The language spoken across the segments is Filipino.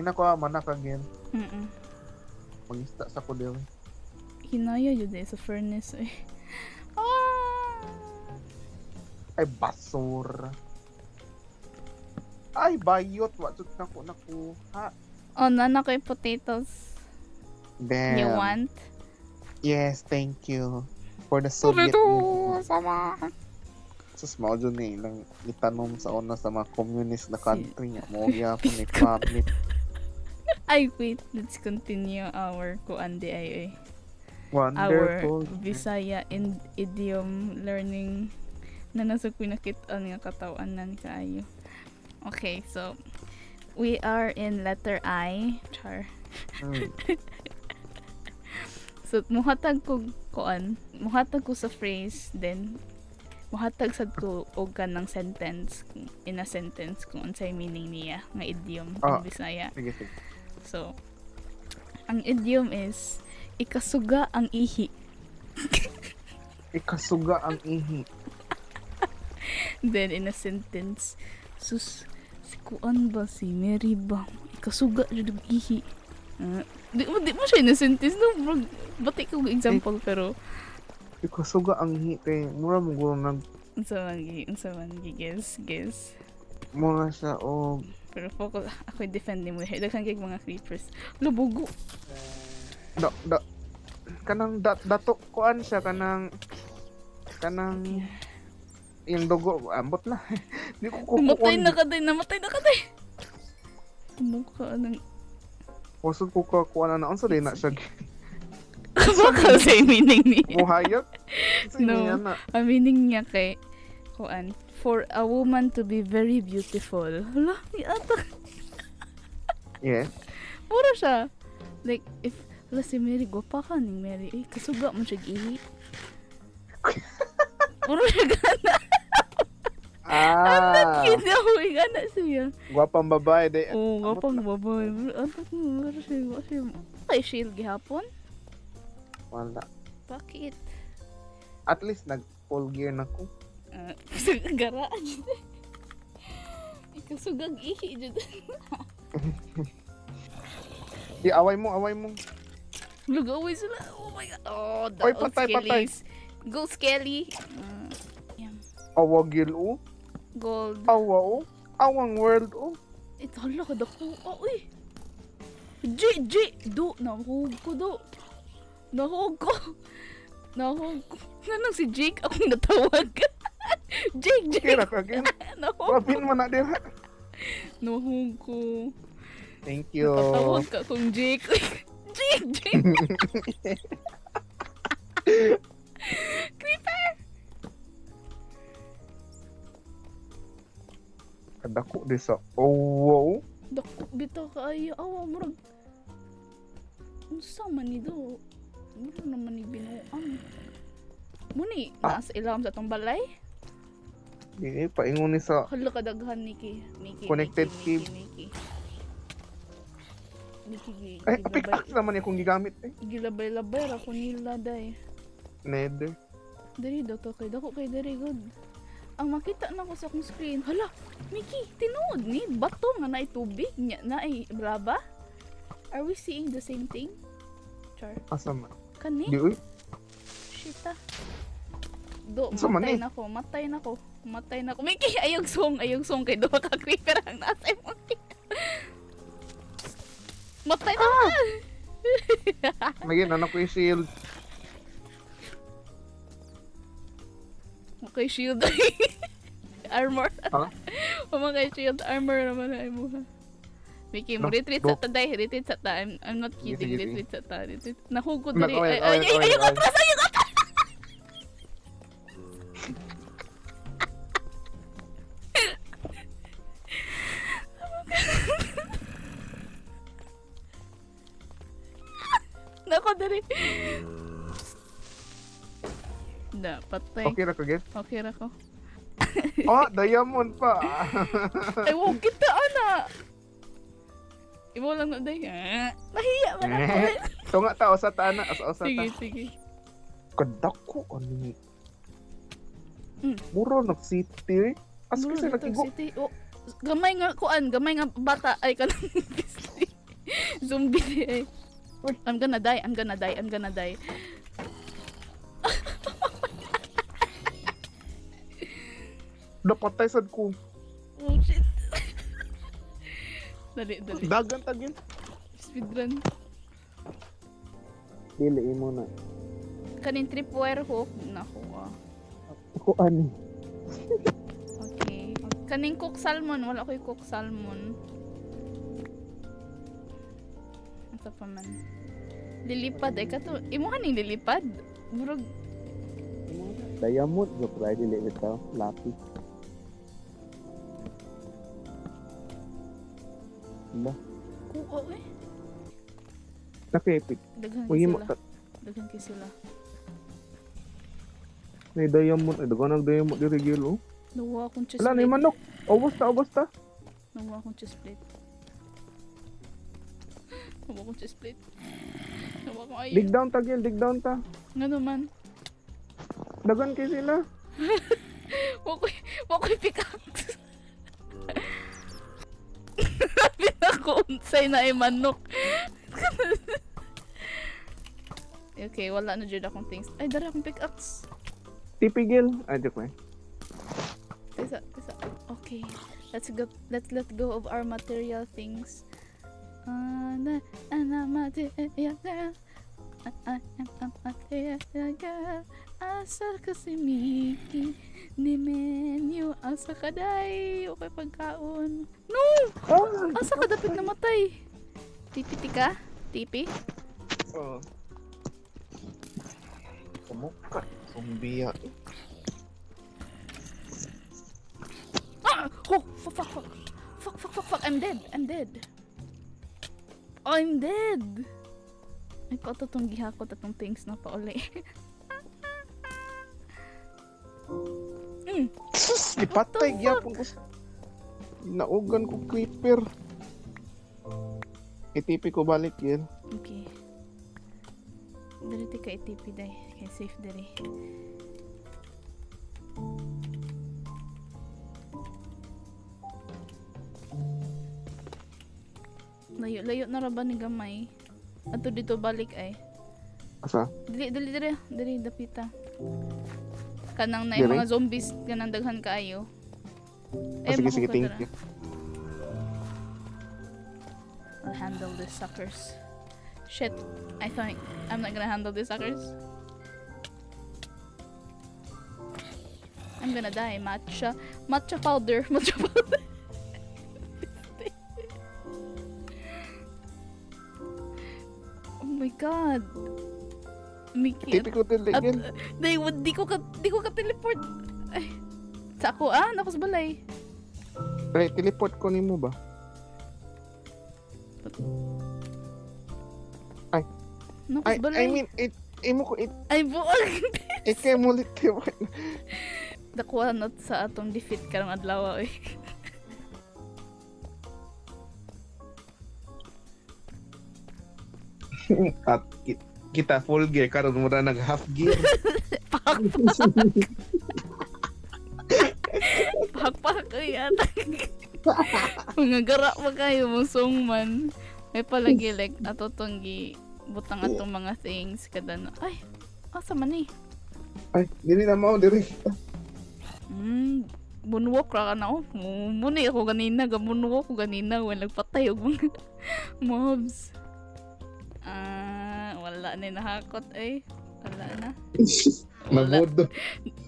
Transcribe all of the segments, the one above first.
Ina ko manak again. Mm. Magista sa ko din. Hinaya yun sa furnace eh. Ah! Ay basura. Ay bayot wa jud nako nakuha. Oh, nana ko yung potatoes. Damn. You want? Yes, thank you. For the Soviet Union. Sama! Sa small dyan eh, lang itanom sa una sa mga communist na country niya. Mo gyapon ni Republic. Ay, wait. Let's continue our kuandi ay Wonderful. our Visaya and idiom learning na nasa pinakitaan nga katawan nan kaayo. Okay, so we are in letter I. Char. Mm. So muhatag ko kuan, muhatag ko sa phrase, then muhatag sad ko og kanang sentence in a sentence kung unsay meaning niya nga idiom in Bisaya. Sige, sige. So ang idiom is ikasuga ang ihi. Ikasuga ang ihi. Then in a sentence, sus, si kuan ba si Mary ba? Ikasuga jud og ihi. Di mo siya in a sentence no, bro. Bati ko example pero Ikasuga ang ihi kay mura mo guro nag unsa man guess. mura siya o Pero focus ako defend mo. Daghan kay mga creepers. Lubugo. kanang dato kuan siya kanang yung dugo ambot na. Di ko Namatay na ka day. Mukha nang Wasod ko kuan na unsa din na siya. baka sa meaning niya. Muhayag. No. Na. Ang meaning niya kay kuan, for a woman to be very beautiful. Hala, ni ata. Yeah. Puro siya. Like, if, hala si Mary, gwapa ka ni Mary. Eh, kasuga mo siya gihi. Puro siya gana. Kinahoy gana siya. Gwapang babae de. Oo, gwapang babae. Puro siya. Kay shield gihapon? Wala. Bakit? At least nag full gear na ko. Garaan dyan. Ikasugang ihi dyan. Di away mo. Lugaway sila. Oh my god. Oh, the Oy, old patay. skellies. Go skelly. Yan. Awagil o. Gold. Awa o. Awang world o. Ito, hala ka dako. Oh, uy. Do. Nahug ko. Nanong si Jake akong natawag. Jake. Kira ka again. Wapin mo na din ha. Nahug ko. Thank you. Natawag ka kung Jake. Jake. Creeper. Kadako di sa wow. Dako bitaw kaayo. Awa murag. Unsa man ni do? Mura naman ni binuang. Muni, nasa ilam sa tong balay? Di paingon ni sa Hala kadaghan Miki. Connected cave. Miki. ay pickaxe naman yung kung gigamit eh. Gilabay-labay ra ko nila day. Nether. Diri daw to kay dako kay diri good. Ang makita na ko sa akong screen. Hala, Miki, tinuod ni bato nga naay tubig nya naay lava. Are we seeing the same thing? Char. Asa man? Kani? Di uy. Shit ah. Do, Sa man matay na ko. Miki, ayog song kay duha ka creeper ang nasa mo. Matay na ka. May anak ko yung shield. Okay, shield. Armor. Ha? Pamakay shield armor naman ay mo. Miki, mo retreat sa taday, retreat sa ta. I'm not kidding, Sige. retreat sa ta. Nahugod Nak- diri. oy, Ayog atras. Nako diri. Da, patay. Okay ra ka guys. Okay ra ko. Oh, diamond pa. Ay, wow, kita ana. Imo lang na day. Nahiya man ako. Tunga ta usa ta ana, usa ta. Sige. Kadako ani. Mm. Muro nag city. As kasi Mura dito, nakigo. city. Oh, gamay nga bata ay kanang Zombie di ay. Uy. I'm gonna die, I'm gonna die, I'm gonna die. Napatay sad ko. Oh shit. Dali. Dagan tagin. Speedrun. Dili mo na. Kanin tripwire hook. Naku ah. Ako ani. Okay. Kaning cook salmon. Wala ko yung cook salmon. Ito pa man. Lilipad. Ay kato. Imo kaning lilipad. Murag. Diamond go try dili bitaw. Lapis. Ba? Oo eh. Nakepit. Daghan Uy kay mo sila. Daghan kay sila. may diamond. Ay dagan nag diamond diri gil oh. Nawa akong chest Wala plate. na manok. Ubos ta. Nawa akong chest plate. Nawa akong chest plate. Nawa akong Dig ayo. down ta gil, dig down ta. Nga naman. Dagan kay sila. Wakoy pickaxe. Pinakuunsay na ay manok. Okay, wala na dyan akong things. Ay, dara akong pickaxe. Tipigil. Ay joke may. Tisa. Okay, let's let go of our material things. Material girl. I am a material girl. Asa ka si Mickey? Ni menu. Asa ka day? Okay, pagkaon. No! Asa ka dapat namatay? Tipi ka? Tipi? Oh. Kumuka. Zombie ya. Ah! Oh! Fuck! I'm dead! I'm dead! Ay, katotong gihakot atong things na pauli. Sus, ipatay gyapon ko. Naugan ko creeper. Itipi ko balik yan. Okay. Dali ka itipi day. Kay safe dali. Layo na ra ba ni gamay? Ato dito balik ay. Asa? Dili dapita. Kanang na Dili? mga zombies kanang daghan kaayo. Sige, thank you. I'll handle these suckers. Shit, I think I'm not gonna handle these suckers. I'm gonna die. Matcha powder. Oh my god. Mickey. Tipi ko din At, yan. di ko ka teleport. Ay. Sa ako nakos balay. Ay, teleport ko nimo ba? Nakos balay. I mean, imo ko Ay buwag. ikay mo ulit Dakuha na sa atong defeat karong adlaw eh. At kita full gear karon mura nag half gear. Pakpak ay ata. Mga gara pa kayo mong songman. May palagilik ato tong gi butang atong mga things kada na. Ay, asa man ni? Ay, dili na mao diri. Bunwalk ra ka na oh. Muna ako ganina, gamunwalk ko ganina when nagpatay og mga mobs. Wala na nahakot ay. Wala na. Nabodo.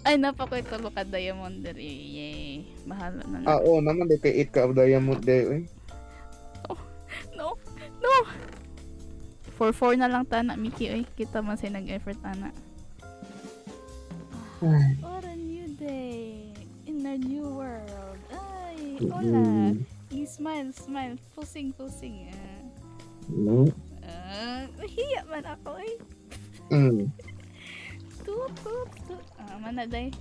Ay, napakoy tulo ka diamond diri. Yay. Bahala na. Ah, oo naman dito 8 ka of diamond day. No. 4 na lang tana, Mickey. Oy, kita man siya nag-effort ana. What a new day in a new world. Ay, hola. Smile. Pusing. No. Hiya man ako eh. Mm. Tut. Mana day.